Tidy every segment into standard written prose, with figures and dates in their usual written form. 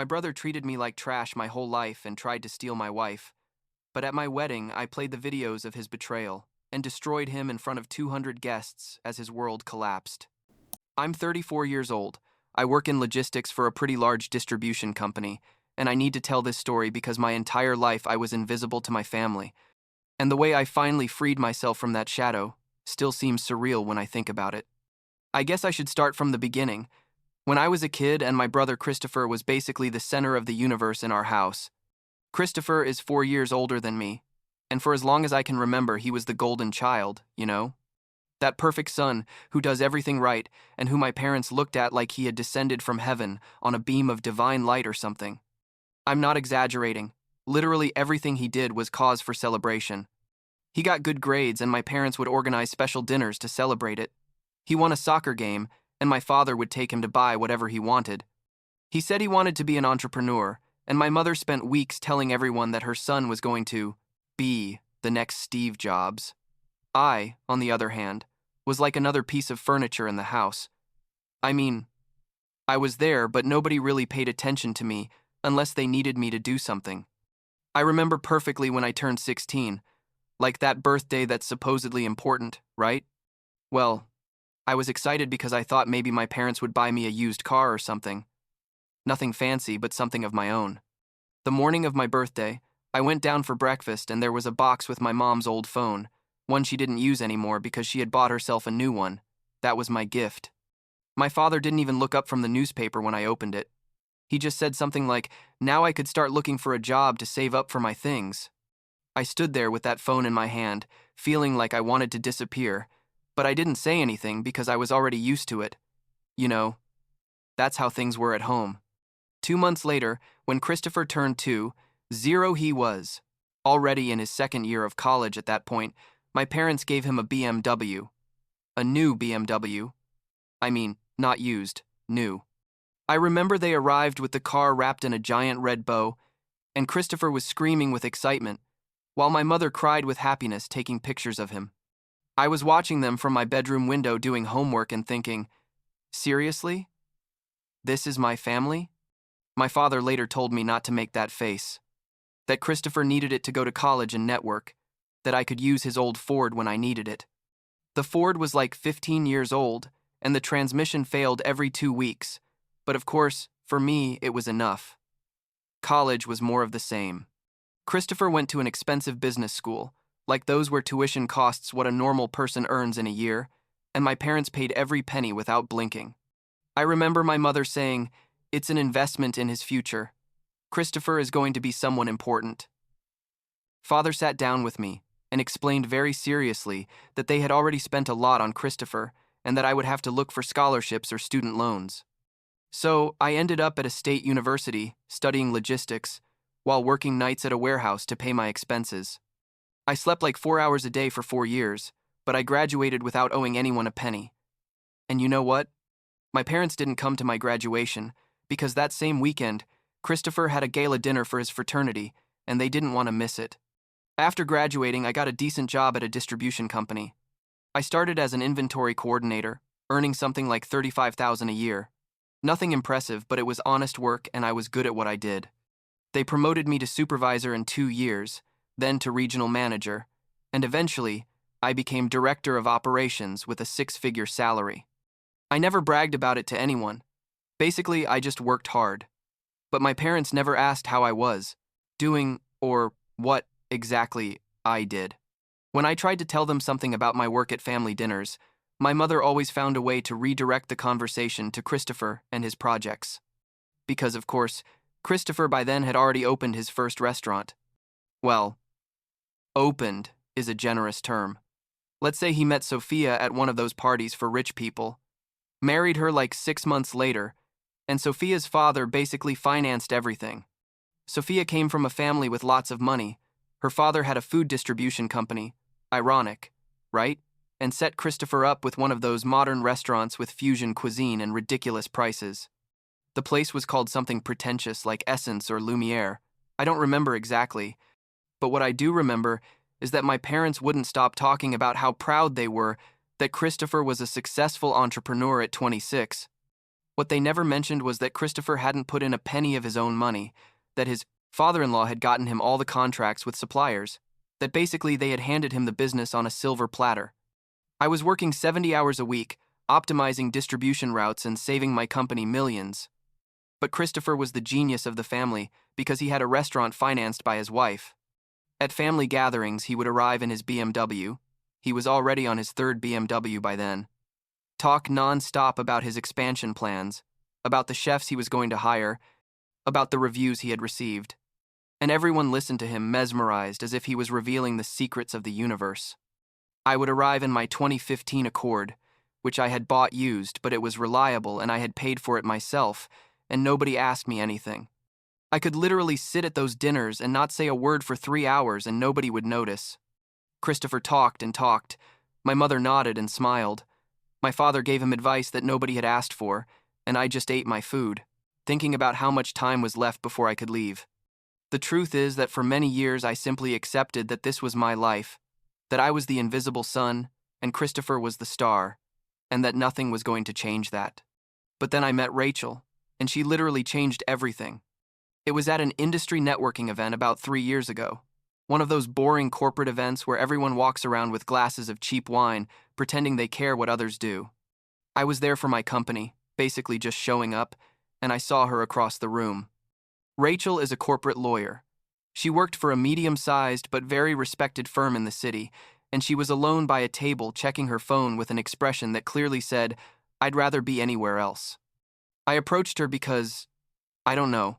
My brother treated me like trash my whole life and tried to steal my wife. But at my wedding, I played the videos of his betrayal and destroyed him in front of 200 guests as his world collapsed. I'm 34 years old. I work in logistics for a pretty large distribution company, and I need to tell this story because my entire life I was invisible to my family, and the way I finally freed myself from that shadow still seems surreal when I think about it. I guess I should start from the beginning. When I was a kid and my brother Christopher was basically the center of the universe in our house. Christopher is 4 years older than me, and for as long as I can remember, he was the golden child, you know? That perfect son who does everything right and who my parents looked at like he had descended from heaven on a beam of divine light or something. I'm not exaggerating. Literally everything he did was cause for celebration. He got good grades and my parents would organize special dinners to celebrate it. He won a soccer game and my father would take him to buy whatever he wanted. He said he wanted to be an entrepreneur, and my mother spent weeks telling everyone that her son was going to be the next Steve Jobs. I, on the other hand, was like another piece of furniture in the house. I mean, I was there, but nobody really paid attention to me unless they needed me to do something. I remember perfectly when I turned 16, like that birthday that's supposedly important, right? Well, I was excited because I thought maybe my parents would buy me a used car or something. Nothing fancy, but something of my own. The morning of my birthday, I went down for breakfast and there was a box with my mom's old phone, one she didn't use anymore because she had bought herself a new one. That was my gift. My father didn't even look up from the newspaper when I opened it. He just said something like, now I could start looking for a job to save up for my things. I stood there with that phone in my hand, feeling like I wanted to disappear, but I didn't say anything because I was already used to it. You know, that's how things were at home. 2 months later, when Christopher turned 2, he was. Already in his second year of college at that point, my parents gave him a BMW. A new BMW. I mean, not used, new. I remember they arrived with the car wrapped in a giant red bow, and Christopher was screaming with excitement, while my mother cried with happiness taking pictures of him. I was watching them from my bedroom window doing homework and thinking, seriously? This is my family? My father later told me not to make that face. That Christopher needed it to go to college and network. That I could use his old Ford when I needed it. The Ford was like 15 years old, and the transmission failed every 2 weeks. But of course, for me, it was enough. College was more of the same. Christopher went to an expensive business school, like those where tuition costs what a normal person earns in a year, and my parents paid every penny without blinking. I remember my mother saying, it's an investment in his future. Christopher is going to be someone important. Father sat down with me and explained very seriously that they had already spent a lot on Christopher and that I would have to look for scholarships or student loans. So I ended up at a state university studying logistics while working nights at a warehouse to pay my expenses. I slept like 4 hours a day for 4 years, but I graduated without owing anyone a penny. And you know what? My parents didn't come to my graduation because that same weekend, Christopher had a gala dinner for his fraternity, and they didn't want to miss it. After graduating, I got a decent job at a distribution company. I started as an inventory coordinator, earning something like $35,000 a year. Nothing impressive, but it was honest work and I was good at what I did. They promoted me to supervisor in 2 years, then to regional manager, and eventually, I became director of operations with a 6-figure salary. I never bragged about it to anyone. Basically, I just worked hard. But my parents never asked how I was, doing, or what exactly I did. When I tried to tell them something about my work at family dinners, my mother always found a way to redirect the conversation to Christopher and his projects. Because, of course, Christopher by then had already opened his first restaurant. Well, opened is a generous term. Let's say he met Sophia at one of those parties for rich people, married her like 6 months later, and Sophia's father basically financed everything. Sophia came from a family with lots of money. Her father had a food distribution company. Ironic, right? And set Christopher up with one of those modern restaurants with fusion cuisine and ridiculous prices. The place was called something pretentious like Essence or Lumiere. I don't remember exactly, but what I do remember is that my parents wouldn't stop talking about how proud they were that Christopher was a successful entrepreneur at 26. What they never mentioned was that Christopher hadn't put in a penny of his own money, that his father-in-law had gotten him all the contracts with suppliers, that basically they had handed him the business on a silver platter. I was working 70 hours a week, optimizing distribution routes and saving my company millions. But Christopher was the genius of the family because he had a restaurant financed by his wife. At family gatherings, he would arrive in his BMW. He was already on his third BMW by then. Talk non-stop about his expansion plans, about the chefs he was going to hire, about the reviews he had received. And everyone listened to him mesmerized as if he was revealing the secrets of the universe. I would arrive in my 2015 Accord, which I had bought used, but it was reliable and I had paid for it myself, and nobody asked me anything. I could literally sit at those dinners and not say a word for 3 hours and nobody would notice. Christopher talked and talked. My mother nodded and smiled. My father gave him advice that nobody had asked for, and I just ate my food, thinking about how much time was left before I could leave. The truth is that for many years I simply accepted that this was my life, that I was the invisible sun, and Christopher was the star, and that nothing was going to change that. But then I met Rachel, and she literally changed everything. It was at an industry networking event about 3 years ago, one of those boring corporate events where everyone walks around with glasses of cheap wine, pretending they care what others do. I was there for my company, basically just showing up, and I saw her across the room. Rachel is a corporate lawyer. She worked for a medium-sized but very respected firm in the city, and she was alone by a table checking her phone with an expression that clearly said, "I'd rather be anywhere else." I approached her because, I don't know,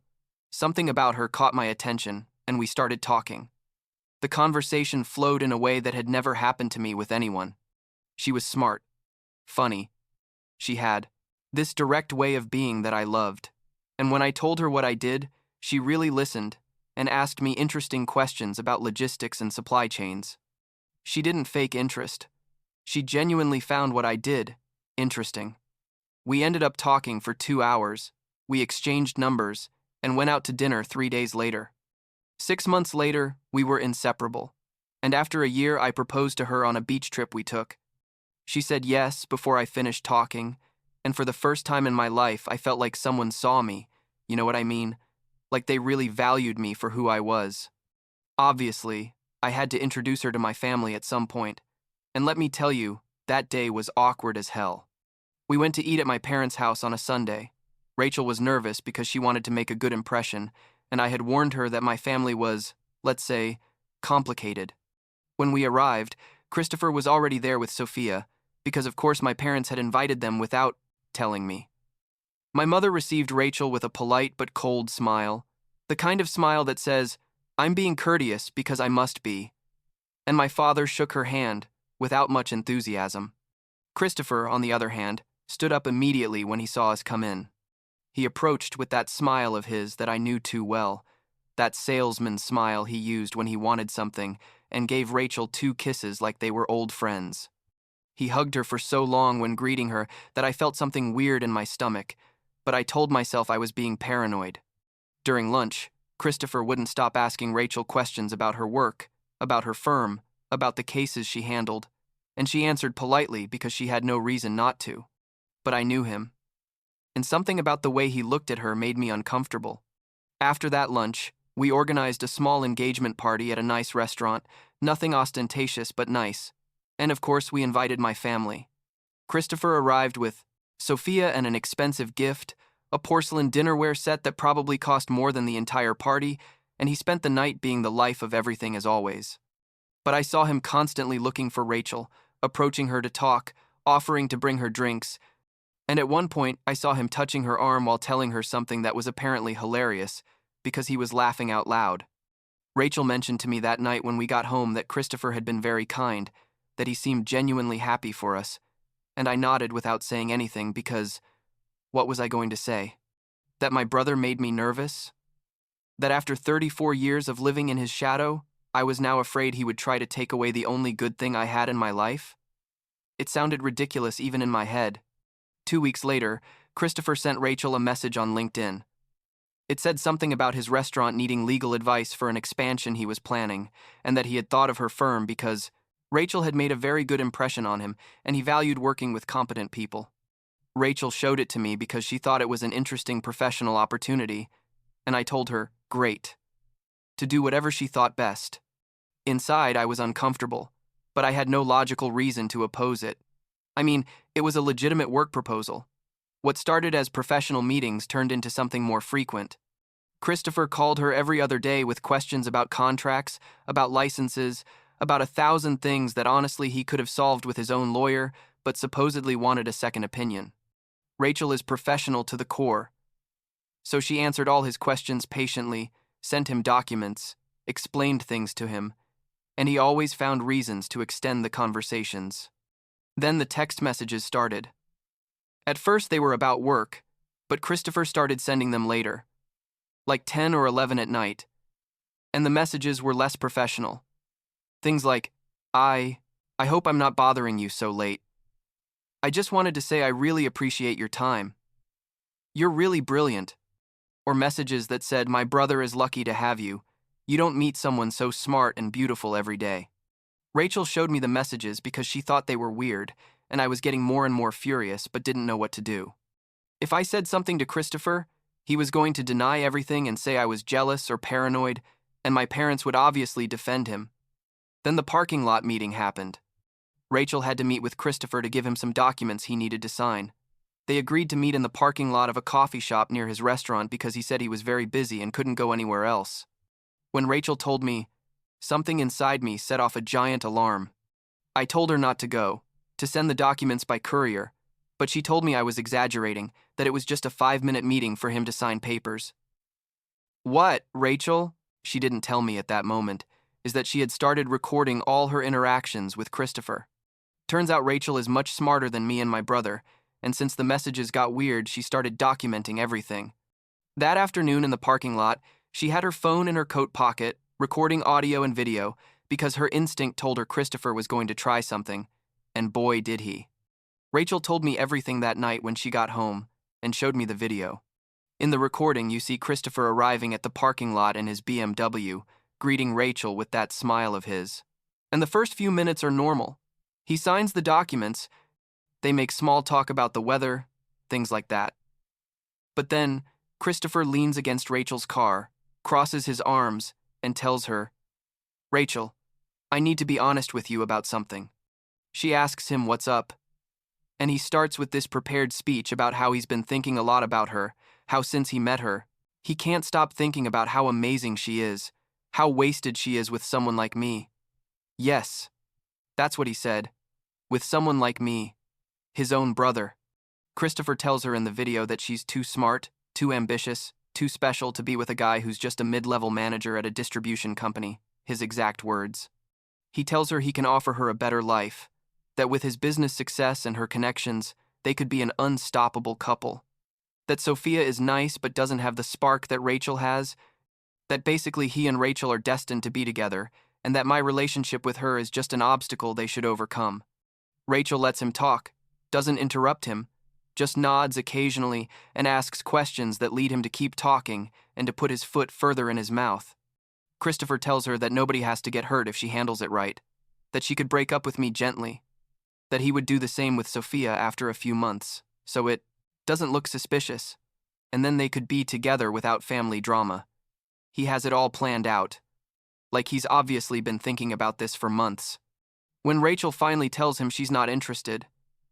something about her caught my attention, and we started talking. The conversation flowed in a way that had never happened to me with anyone. She was smart, funny. She had this direct way of being that I loved. And when I told her what I did, she really listened and asked me interesting questions about logistics and supply chains. She didn't fake interest. She genuinely found what I did interesting. We ended up talking for 2 hours. We exchanged numbers and went out to dinner 3 days later. 6 months later, we were inseparable. And after a year, I proposed to her on a beach trip we took. She said yes before I finished talking, and for the first time in my life, I felt like someone saw me. You know what I mean? Like they really valued me for who I was. Obviously, I had to introduce her to my family at some point, and let me tell you, that day was awkward as hell. We went to eat at my parents' house on a Sunday. Rachel was nervous because she wanted to make a good impression, and I had warned her that my family was, let's say, complicated. When we arrived, Christopher was already there with Sophia, because of course my parents had invited them without telling me. My mother received Rachel with a polite but cold smile, the kind of smile that says, "I'm being courteous because I must be." And my father shook her hand, without much enthusiasm. Christopher, on the other hand, stood up immediately when he saw us come in. He approached with that smile of his that I knew too well, that salesman smile he used when he wanted something, and gave Rachel 2 kisses like they were old friends. He hugged her for so long when greeting her that I felt something weird in my stomach, but I told myself I was being paranoid. During lunch, Christopher wouldn't stop asking Rachel questions about her work, about her firm, about the cases she handled, and she answered politely because she had no reason not to. But I knew him. And something about the way he looked at her made me uncomfortable. After that lunch, we organized a small engagement party at a nice restaurant, nothing ostentatious but nice. And of course, we invited my family. Christopher arrived with Sophia and an expensive gift, a porcelain dinnerware set that probably cost more than the entire party, and he spent the night being the life of everything as always. But I saw him constantly looking for Rachel, approaching her to talk, offering to bring her drinks, and at one point, I saw him touching her arm while telling her something that was apparently hilarious, because he was laughing out loud. Rachel mentioned to me that night when we got home that Christopher had been very kind, that he seemed genuinely happy for us, and I nodded without saying anything because, what was I going to say? That my brother made me nervous? That after 34 years of living in his shadow, I was now afraid he would try to take away the only good thing I had in my life? It sounded ridiculous even in my head. 2 weeks later, Christopher sent Rachel a message on LinkedIn. It said something about his restaurant needing legal advice for an expansion he was planning, and that he had thought of her firm because Rachel had made a very good impression on him, and he valued working with competent people. Rachel showed it to me because she thought it was an interesting professional opportunity, and I told her, great, to do whatever she thought best. Inside, I was uncomfortable, but I had no logical reason to oppose it. I mean, it was a legitimate work proposal. What started as professional meetings turned into something more frequent. Christopher called her every other day with questions about contracts, about licenses, about 1,000 things that honestly he could have solved with his own lawyer, but supposedly wanted a second opinion. Rachel is professional to the core, so she answered all his questions patiently, sent him documents, explained things to him, and he always found reasons to extend the conversations. Then the text messages started. At first they were about work, but Christopher started sending them later, like 10 or 11 at night, and the messages were less professional. Things like, I hope I'm not bothering you so late. I just wanted to say I really appreciate your time. You're really brilliant. Or messages that said, my brother is lucky to have you. You don't meet someone so smart and beautiful every day. Rachel showed me the messages because she thought they were weird, and I was getting more and more furious but didn't know what to do. If I said something to Christopher, he was going to deny everything and say I was jealous or paranoid, and my parents would obviously defend him. Then the parking lot meeting happened. Rachel had to meet with Christopher to give him some documents he needed to sign. They agreed to meet in the parking lot of a coffee shop near his restaurant because he said he was very busy and couldn't go anywhere else. When Rachel told me, something inside me set off a giant alarm. I told her not to go, to send the documents by courier, but she told me I was exaggerating, that it was just a 5-minute meeting for him to sign papers. What, Rachel? She didn't tell me at that moment, is that she had started recording all her interactions with Christopher. Turns out Rachel is much smarter than me and my brother, and since the messages got weird, she started documenting everything. That afternoon in the parking lot, she had her phone in her coat pocket, recording audio and video, because her instinct told her Christopher was going to try something, and boy did he. Rachel told me everything that night when she got home, and showed me the video. In the recording, you see Christopher arriving at the parking lot in his BMW, greeting Rachel with that smile of his. And the first few minutes are normal. He signs the documents. They make small talk about the weather, things like that. But then, Christopher leans against Rachel's car, crosses his arms, and tells her, Rachel, I need to be honest with you about something. She asks him what's up, and he starts with this prepared speech about how he's been thinking a lot about her, how since he met her, he can't stop thinking about how amazing she is, how wasted she is with someone like me. Yes, that's what he said, with someone like me. His own brother. Christopher tells her in the video that she's too smart, too ambitious, too special to be with a guy who's just a mid-level manager at a distribution company, his exact words. He tells her he can offer her a better life, that with his business success and her connections, they could be an unstoppable couple. That Sophia is nice but doesn't have the spark that Rachel has, that basically he and Rachel are destined to be together, and that my relationship with her is just an obstacle they should overcome. Rachel lets him talk, doesn't interrupt him, just nods occasionally and asks questions that lead him to keep talking and to put his foot further in his mouth. Christopher tells her that nobody has to get hurt if she handles it right, that she could break up with me gently, that he would do the same with Sophia after a few months, so it doesn't look suspicious, and then they could be together without family drama. He has it all planned out, like he's obviously been thinking about this for months. When Rachel finally tells him she's not interested,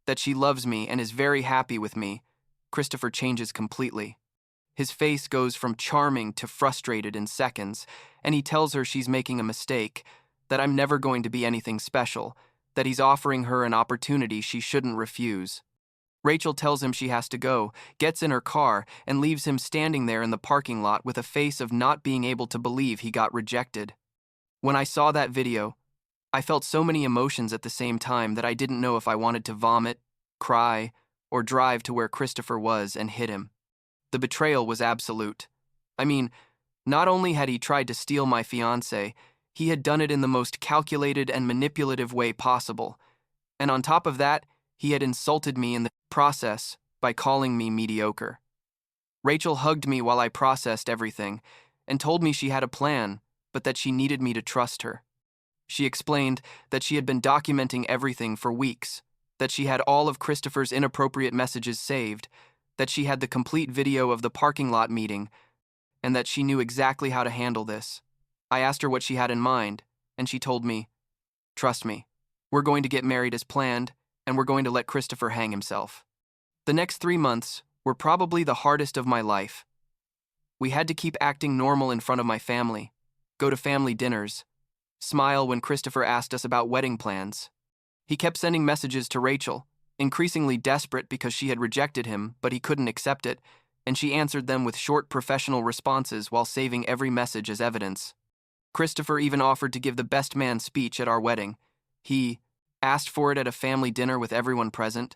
that she loves me and is very happy with me, Christopher changes completely. His face goes from charming to frustrated in seconds, and he tells her she's making a mistake, that I'm never going to be anything special, that he's offering her an opportunity she shouldn't refuse. Rachel tells him she has to go, gets in her car, and leaves him standing there in the parking lot with a face of not being able to believe he got rejected. When I saw that video, I felt so many emotions at the same time that I didn't know if I wanted to vomit, cry, or drive to where Christopher was and hit him. The betrayal was absolute. I mean, not only had he tried to steal my fiancée, he had done it in the most calculated and manipulative way possible. And on top of that, he had insulted me in the process by calling me mediocre. Rachel hugged me while I processed everything and told me she had a plan, but that she needed me to trust her. She explained that she had been documenting everything for weeks, that she had all of Christopher's inappropriate messages saved, that she had the complete video of the parking lot meeting, and that she knew exactly how to handle this. I asked her what she had in mind, and she told me, "Trust me, we're going to get married as planned, and we're going to let Christopher hang himself." The next 3 months were probably the hardest of my life. We had to keep acting normal in front of my family, go to family dinners, smile when Christopher asked us about wedding plans. He kept sending messages to Rachel, increasingly desperate because she had rejected him, but he couldn't accept it, and she answered them with short professional responses while saving every message as evidence. Christopher even offered to give the best man speech at our wedding. He asked for it at a family dinner with everyone present,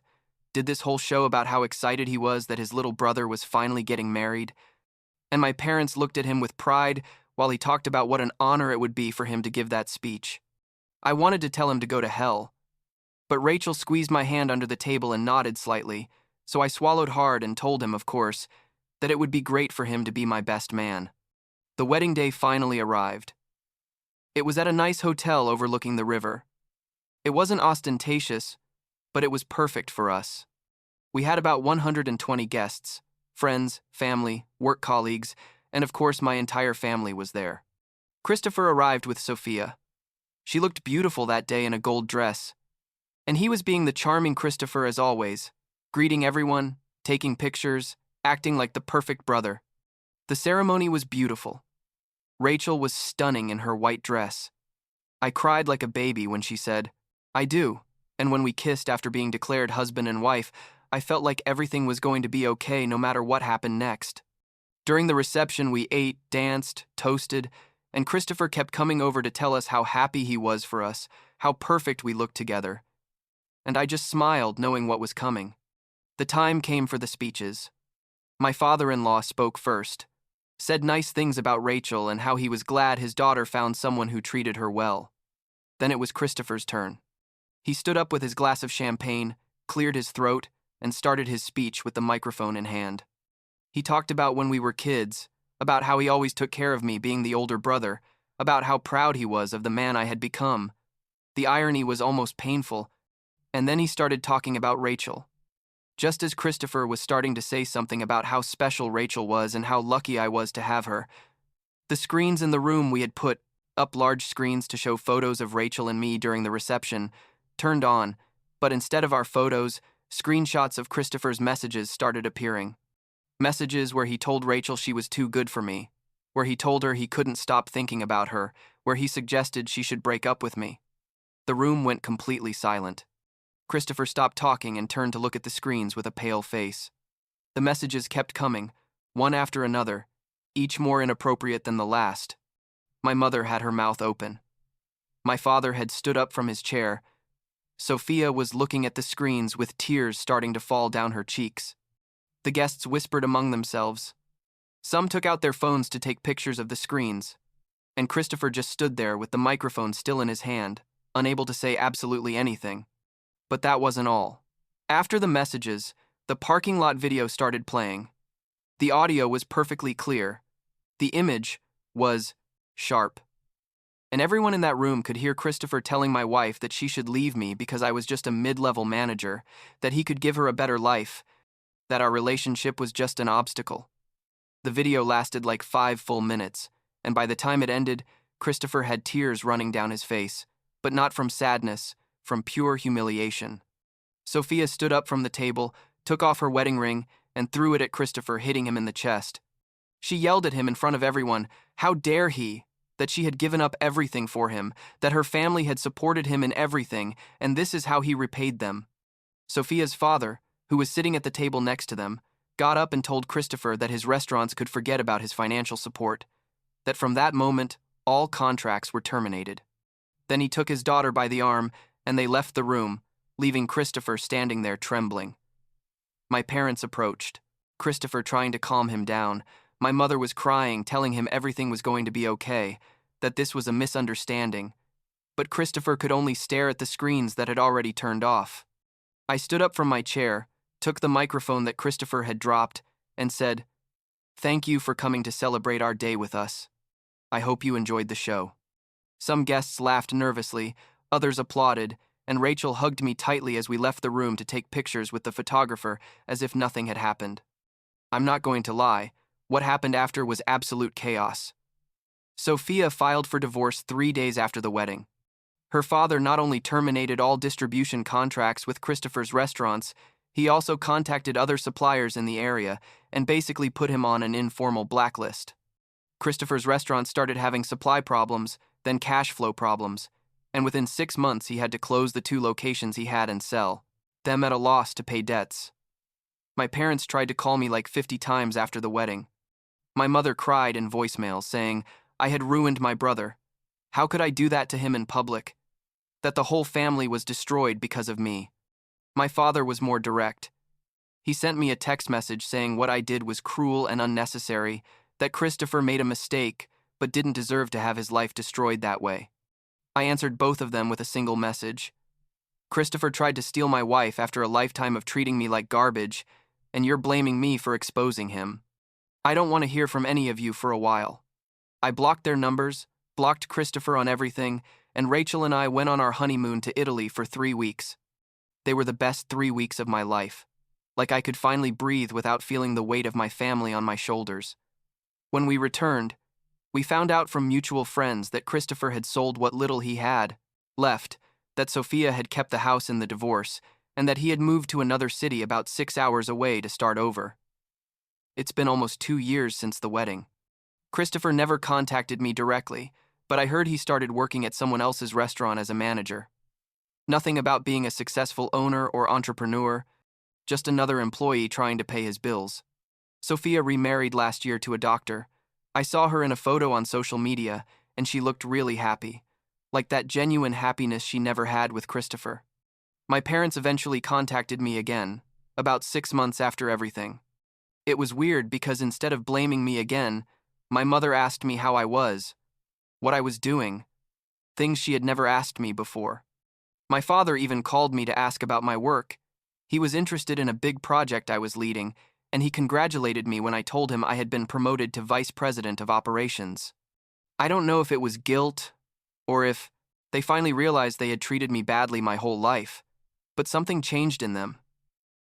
did this whole show about how excited he was that his little brother was finally getting married, and my parents looked at him with pride while he talked about what an honor it would be for him to give that speech. I wanted to tell him to go to hell, but Rachel squeezed my hand under the table and nodded slightly, so I swallowed hard and told him, of course, that it would be great for him to be my best man. The wedding day finally arrived. It was at a nice hotel overlooking the river. It wasn't ostentatious, but it was perfect for us. We had about 120 guests, friends, family, work colleagues, and of course my entire family was there. Christopher arrived with Sophia. She looked beautiful that day in a gold dress, and he was being the charming Christopher as always, greeting everyone, taking pictures, acting like the perfect brother. The ceremony was beautiful. Rachel was stunning in her white dress. I cried like a baby when she said, "I do," and when we kissed after being declared husband and wife, I felt like everything was going to be okay no matter what happened next. During the reception, we ate, danced, toasted, and Christopher kept coming over to tell us how happy he was for us, how perfect we looked together. And I just smiled knowing what was coming. The time came for the speeches. My father-in-law spoke first, said nice things about Rachel and how he was glad his daughter found someone who treated her well. Then it was Christopher's turn. He stood up with his glass of champagne, cleared his throat, and started his speech with the microphone in hand. He talked about when we were kids, about how he always took care of me being the older brother, about how proud he was of the man I had become. The irony was almost painful, and then he started talking about Rachel. Just as Christopher was starting to say something about how special Rachel was and how lucky I was to have her, the screens in the room we had put up large screens to show photos of Rachel and me during the reception, turned on, but instead of our photos, screenshots of Christopher's messages started appearing. Messages where he told Rachel she was too good for me, where he told her he couldn't stop thinking about her, where he suggested she should break up with me. The room went completely silent. Christopher stopped talking and turned to look at the screens with a pale face. The messages kept coming, one after another, each more inappropriate than the last. My mother had her mouth open. My father had stood up from his chair. Sophia was looking at the screens with tears starting to fall down her cheeks. The guests whispered among themselves. Some took out their phones to take pictures of the screens, and Christopher just stood there with the microphone still in his hand, unable to say absolutely anything. But that wasn't all. After the messages, the parking lot video started playing. The audio was perfectly clear. The image was sharp. And everyone in that room could hear Christopher telling my wife that she should leave me because I was just a mid-level manager, that he could give her a better life, that our relationship was just an obstacle. The video lasted like 5 full minutes, and by the time it ended, Christopher had tears running down his face, but not from sadness, from pure humiliation. Sophia stood up from the table, took off her wedding ring, and threw it at Christopher, hitting him in the chest. She yelled at him in front of everyone, how dare he, that she had given up everything for him, that her family had supported him in everything, and this is how he repaid them. Sophia's father, who was sitting at the table next to them, got up and told Christopher that his restaurants could forget about his financial support, that from that moment, all contracts were terminated. Then he took his daughter by the arm, and they left the room, leaving Christopher standing there trembling. My parents approached, Christopher trying to calm him down. My mother was crying, telling him everything was going to be okay, that this was a misunderstanding. But Christopher could only stare at the screens that had already turned off. I stood up from my chair, took the microphone that Christopher had dropped, and said, "Thank you for coming to celebrate our day with us. I hope you enjoyed the show." Some guests laughed nervously, others applauded, and Rachel hugged me tightly as we left the room to take pictures with the photographer as if nothing had happened. I'm not going to lie, what happened after was absolute chaos. Sophia filed for divorce 3 days after the wedding. Her father not only terminated all distribution contracts with Christopher's restaurants, he also contacted other suppliers in the area and basically put him on an informal blacklist. Christopher's restaurant started having supply problems, then cash flow problems, and within 6 months he had to close the 2 locations he had and sell them at a loss to pay debts. My parents tried to call me like 50 times after the wedding. My mother cried in voicemails saying I had ruined my brother. How could I do that to him in public? That the whole family was destroyed because of me. My father was more direct. He sent me a text message saying what I did was cruel and unnecessary, that Christopher made a mistake but didn't deserve to have his life destroyed that way. I answered both of them with a single message. Christopher tried to steal my wife after a lifetime of treating me like garbage, and you're blaming me for exposing him. I don't want to hear from any of you for a while. I blocked their numbers, blocked Christopher on everything, and Rachel and I went on our honeymoon to Italy for 3 weeks. They were the best 3 weeks of my life. Like I could finally breathe without feeling the weight of my family on my shoulders. When we returned, we found out from mutual friends that Christopher had sold what little he had left, that Sophia had kept the house in the divorce, and that he had moved to another city about 6 hours away to start over. It's been almost 2 years since the wedding. Christopher never contacted me directly, but I heard he started working at someone else's restaurant as a manager. Nothing about being a successful owner or entrepreneur, just another employee trying to pay his bills. Sophia remarried last year to a doctor. I saw her in a photo on social media, and she looked really happy, like that genuine happiness she never had with Christopher. My parents eventually contacted me again, about 6 months after everything. It was weird because instead of blaming me again, my mother asked me how I was, what I was doing, things she had never asked me before. My father even called me to ask about my work. He was interested in a big project I was leading, and he congratulated me when I told him I had been promoted to vice president of operations. I don't know if it was guilt, or if they finally realized they had treated me badly my whole life, but something changed in them.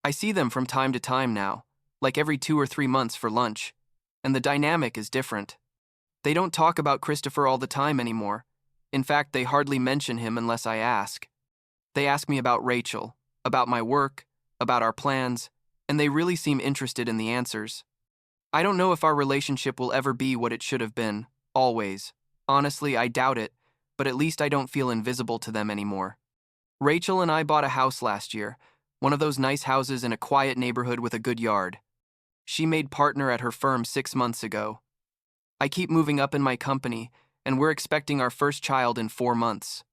I see them from time to time now, like every 2 or 3 months for lunch, and the dynamic is different. They don't talk about Christopher all the time anymore. In fact, they hardly mention him unless I ask. They ask me about Rachel, about my work, about our plans, and they really seem interested in the answers. I don't know if our relationship will ever be what it should have been, always. Honestly, I doubt it, but at least I don't feel invisible to them anymore. Rachel and I bought a house last year, one of those nice houses in a quiet neighborhood with a good yard. She made partner at her firm 6 months ago. I keep moving up in my company, and we're expecting our first child in 4 months.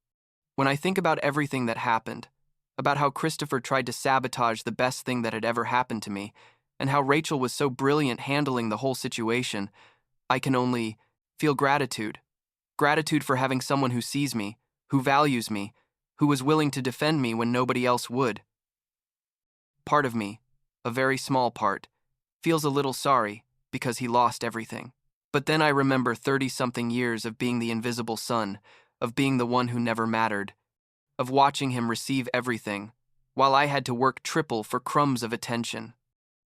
When I think about everything that happened, about how Christopher tried to sabotage the best thing that had ever happened to me, and how Rachel was so brilliant handling the whole situation, I can only feel gratitude. Gratitude for having someone who sees me, who values me, who was willing to defend me when nobody else would. Part of me, a very small part, feels a little sorry because he lost everything. But then I remember 30-something years of being the invisible son, of being the one who never mattered, of watching him receive everything, while I had to work triple for crumbs of attention.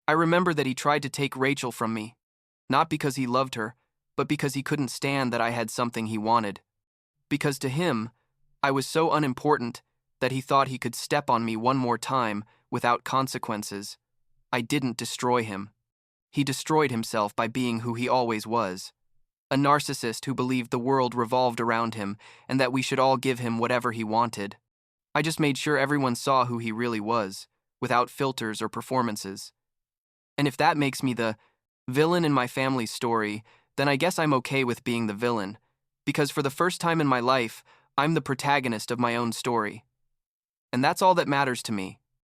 I remember that he tried to take Rachel from me, not because he loved her, but because he couldn't stand that I had something he wanted. Because to him, I was so unimportant that he thought he could step on me one more time without consequences. I didn't destroy him. He destroyed himself by being who he always was. A narcissist who believed the world revolved around him and that we should all give him whatever he wanted. I just made sure everyone saw who he really was, without filters or performances. And if that makes me the villain in my family's story, then I guess I'm okay with being the villain, because for the first time in my life, I'm the protagonist of my own story. And that's all that matters to me.